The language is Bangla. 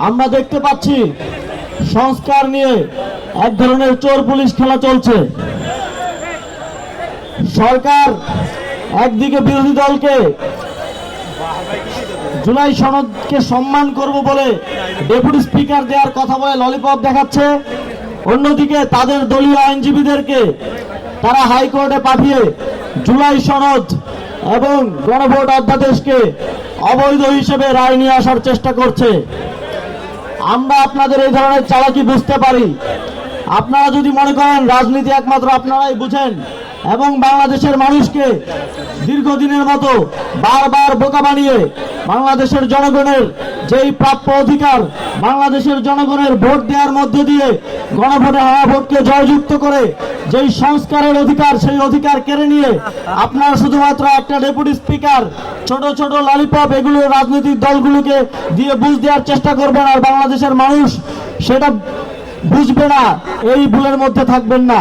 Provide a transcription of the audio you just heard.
আমরা দেখতে পাচ্ছি সংস্কার নিয়ে এক ধরনের চোর পুলিশ খেলা চলছে। সরকার একদিকে বিরোধী দলকে জুলাই সনদকে সম্মান করব বলে ডেপুটি স্পিকার দেওয়ার কথা বলে ললিপপ দেখাচ্ছে, অন্যদিকে তাদের দলীয় আইনজীবীদেরকে তারা হাইকোর্টে পাঠিয়ে জুলাই সনদ এবং গণভোট অধ্যাদেশকে অবৈধ হিসেবে রায় নিয়ে আসার চেষ্টা করছে। আমরা আপনাদের এই ধরনের চালাকি বুঝতে পারি। আপনারা যদি মনে করেন রাজনীতি একমাত্র আপনারাই বুঝেন এবং বাংলাদেশের মানুষকে দীর্ঘদিনের মতো বারবার বোকা বানিয়ে বাংলাদেশের জনগণের যেই প্রাপ্য অধিকার, বাংলাদেশের জনগণের ভোট দেওয়ার মধ্যে দিয়ে গণভোটে হওয়া ভোটকে জয়যুক্ত করে যেই সংস্কারের অধিকার, সেই অধিকার কেড়ে নিয়ে আপনারা শুধুমাত্র একটা ডেপুটি স্পিকার, ছোট ছোট ললিপপ এগুলো রাজনৈতিক দলগুলোকে দিয়ে বুঝ দেওয়ার চেষ্টা করবেন, আর বাংলাদেশের মানুষ সেটা বুঝবে না। এই ভুলের মধ্যে থাকবেন না।